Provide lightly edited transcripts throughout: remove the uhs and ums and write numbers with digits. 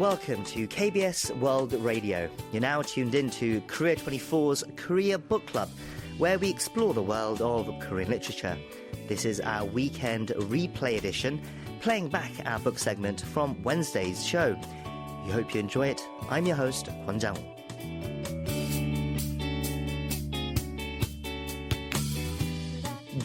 Welcome to KBS World Radio. You're now tuned in to Korea24's Korea Book Club, where we explore the world of Korean literature. This is our weekend replay edition, playing back our book segment from Wednesday's show. We hope you enjoy it. I'm your host, Kwon Jang-woo.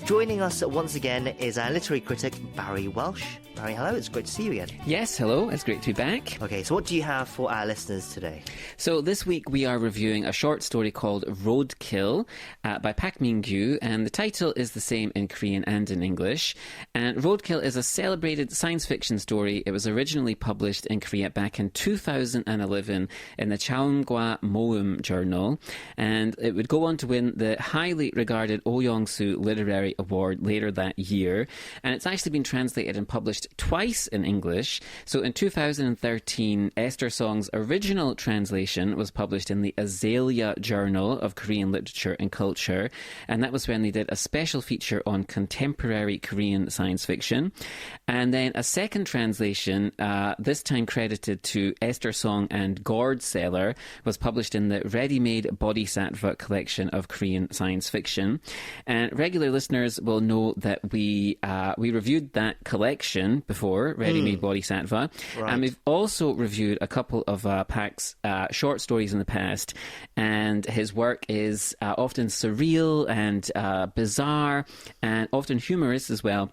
Joining us once again is our literary critic, Barry Welsh. Barry, hello, it's great to see you again. Yes, hello, it's great to be back. Okay, so what do you have for our listeners today? So this week we are reviewing a short story called Roadkill by Park Min-gyu, and the title is the same in Korean and in English. And Roadkill is a celebrated science fiction story. It was originally published in Korea back in 2011 in the Chaungwa Moum journal, and it would go on to win the highly regarded O Yeongsu Literary Award later that year. And it's actually been translated and published twice in English. So in 2013, Esther Song's original translation was published in the Azalea Journal of Korean Literature and Culture, and that was when they did a special feature on contemporary Korean science fiction. And then a second translation, this time credited to Esther Song and Gord Sellar, was published in the Ready-Made Bodhisattva collection of Korean science fiction. And regular listeners will know that we reviewed that collection before, Ready-Made Bodhisattva. Right. And we've also reviewed a couple of Park's short stories in the past, and his work is often surreal and bizarre and often humorous as well.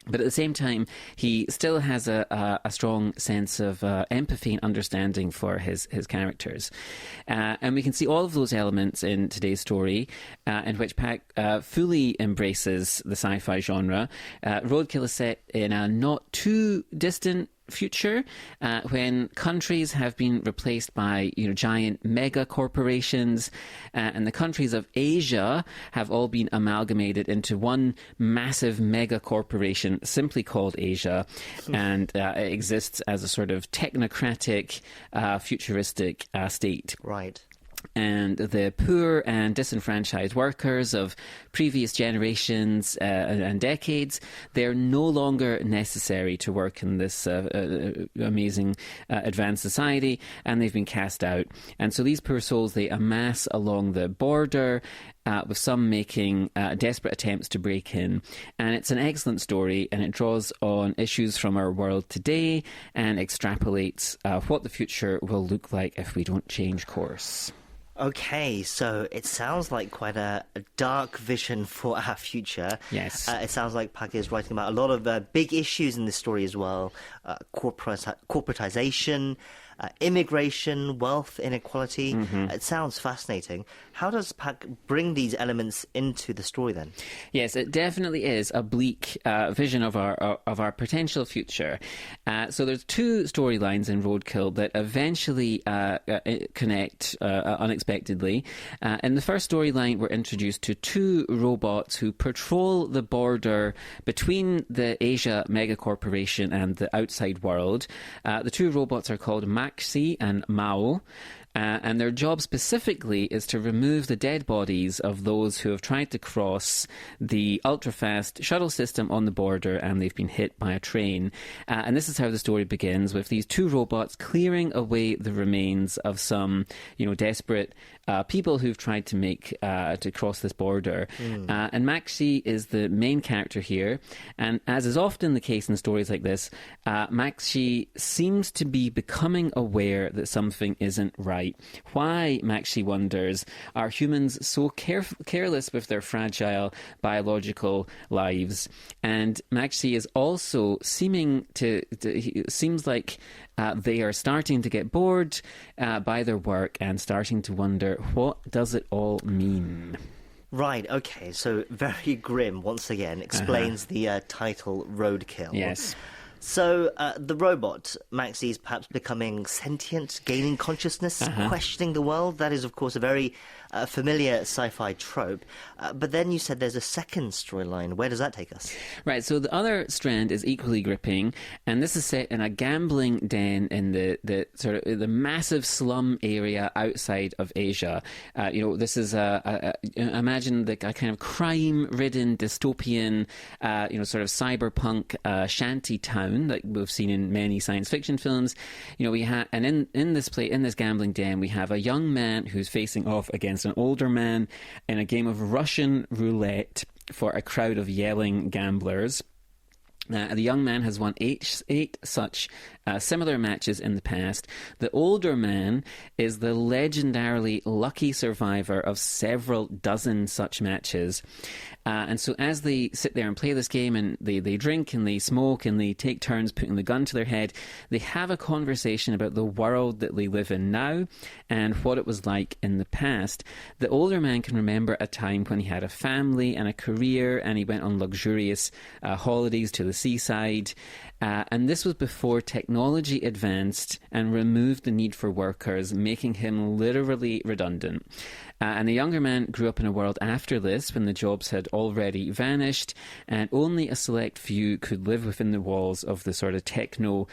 But at the same time, he still has a strong sense of empathy and understanding for his characters. And we can see all of those elements in today's story, in which Park fully embraces the sci-fi genre. Roadkill is set in a not too distant future when countries have been replaced by giant mega corporations, and the countries of Asia have all been amalgamated into one massive mega corporation simply called Asia, and it exists as a sort of technocratic futuristic state. Right. And the poor and disenfranchised workers of previous generations and decades, they're no longer necessary to work in this amazing advanced society, and they've been cast out. And so these poor souls, they amass along the border, with some making desperate attempts to break in. And it's an excellent story, and it draws on issues from our world today and extrapolates what the future will look like if we don't change course. Okay, so it sounds like quite a dark vision for our future. Yes. It sounds like Park is writing about a lot of big issues in this story as well. Corporatization, immigration, wealth inequality. It sounds fascinating. How does Park bring these elements into the story then? Yes, it definitely is a bleak vision of our potential future. So there's two storylines in Roadkill that eventually connect unexpectedly. In the first storyline, we're introduced to two robots who patrol the border between the Asia megacorporation and the outside world. The two robots are called Maxi and Mao. And their job specifically is to remove the dead bodies of those who have tried to cross the ultra-fast shuttle system on the border and they've been hit by a train. And this is how the story begins, with these two robots clearing away the remains of some, desperate people who've tried to make to cross this border. And Maxi is the main character here. And as is often the case in stories like this, Maxi seems to be becoming aware that something isn't right. Why, Maxi wonders, are humans so careless with their fragile biological lives? And Maxi is also seems like they are starting to get bored by their work and starting to wonder, what does it all mean? Right, okay, so very grim, once again, explains the title Roadkill. Yes. So the robot, Maxi, is perhaps becoming sentient, gaining consciousness, questioning the world. That is, of course, a very familiar sci-fi trope. But then you said there's a second storyline. Where does that take us? Right, so the other strand is equally gripping, and this is set in a gambling den in the sort of the massive slum area outside of Asia. This is imagine a kind of crime-ridden dystopian, sort of cyberpunk shanty town. town that we've seen in many science fiction films. We have, and in this gambling den, we have a young man who's facing off against an older man in a game of Russian roulette for a crowd of yelling gamblers. The young man has won eight such similar matches in the past. The older man is the legendarily lucky survivor of several dozen such matches. And so as they sit there and play this game, and they drink and they smoke and they take turns putting the gun to their head, they have a conversation about the world that they live in now and what it was like in the past. The older man can remember a time when he had a family and a career, and he went on luxurious holidays to the seaside. And this was before technology advanced and removed the need for workers, making him literally redundant. And the younger man grew up in a world after this, when the jobs had already vanished, and only a select few could live within the walls of the sort of techno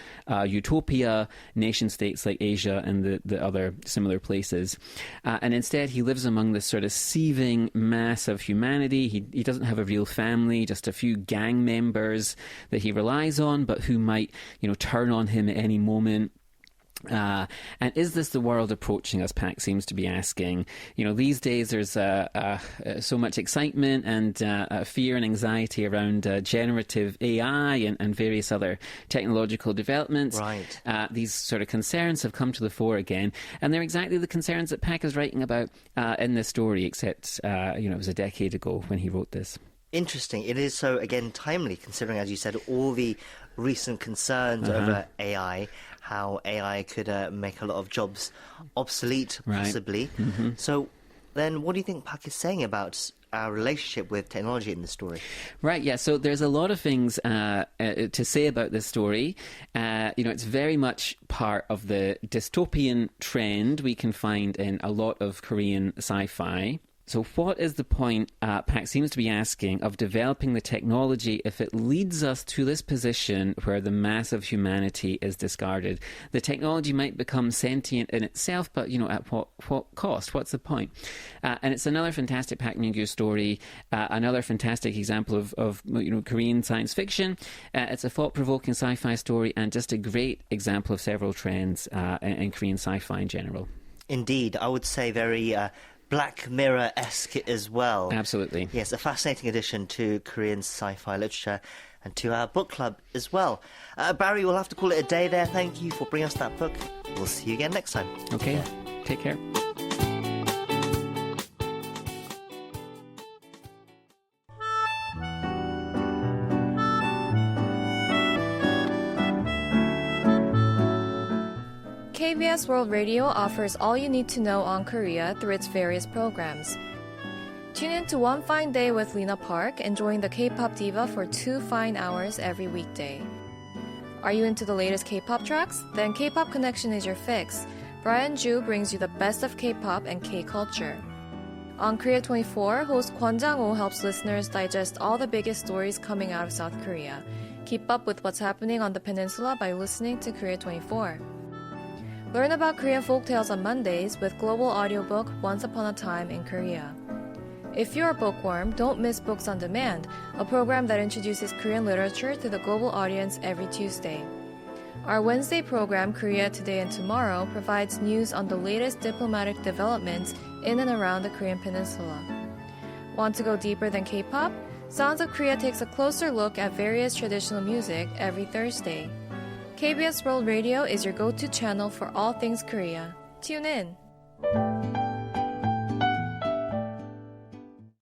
utopia nation-states like Asia and the other similar places. And instead, he lives among this sort of seething mass of humanity. He doesn't have a real family, just a few gang members that he relies on, but who might, turn on him at any moment. And is this the world approaching us, Pak seems to be asking. These days there's so much excitement and fear and anxiety around generative AI and various other technological developments. Right. These sort of concerns have come to the fore again, and they're exactly the concerns that Pak is writing about in this story, except it was a decade ago when he wrote this. Interesting. It is so, again, timely, considering, as you said, all the recent concerns over AI, how AI could make a lot of jobs obsolete, possibly. Right. Mm-hmm. So then what do you think Park is saying about our relationship with technology in this story? Right, yeah, so there's a lot of things to say about this story. It's very much part of the dystopian trend we can find in a lot of Korean sci-fi. So what is the point, Pak seems to be asking, of developing the technology if it leads us to this position where the mass of humanity is discarded? The technology might become sentient in itself, but, at what cost? What's the point? And it's another fantastic Park Min-gyu story, another fantastic example of Korean science fiction. It's a thought-provoking sci-fi story and just a great example of several trends in Korean sci-fi in general. Indeed, I would say very Black Mirror-esque as well. Absolutely. Yes, a fascinating addition to Korean sci-fi literature and to our book club as well. Barry, we'll have to call it a day there. Thank you for bringing us that book. We'll see you again next time. Okay, take care. KBS World Radio offers all you need to know on Korea through its various programs. Tune in to One Fine Day with Lena Park, enjoying the K-pop diva for 2 fine hours every weekday. Are you into the latest K-pop tracks? Then K-pop Connection is your fix. Brian Ju brings you the best of K-pop and K-culture. On Korea 24, host Kwon Jang-ho helps listeners digest all the biggest stories coming out of South Korea. Keep up with what's happening on the peninsula by listening to Korea 24. Learn about Korean folktales on Mondays with global audiobook Once Upon a Time in Korea. If you're a bookworm, don't miss Books on Demand, a program that introduces Korean literature to the global audience every Tuesday. Our Wednesday program, Korea Today and Tomorrow, provides news on the latest diplomatic developments in and around the Korean peninsula. Want to go deeper than K-pop? Sounds of Korea takes a closer look at various traditional music every Thursday. KBS World Radio is your go-to channel for all things Korea. Tune in!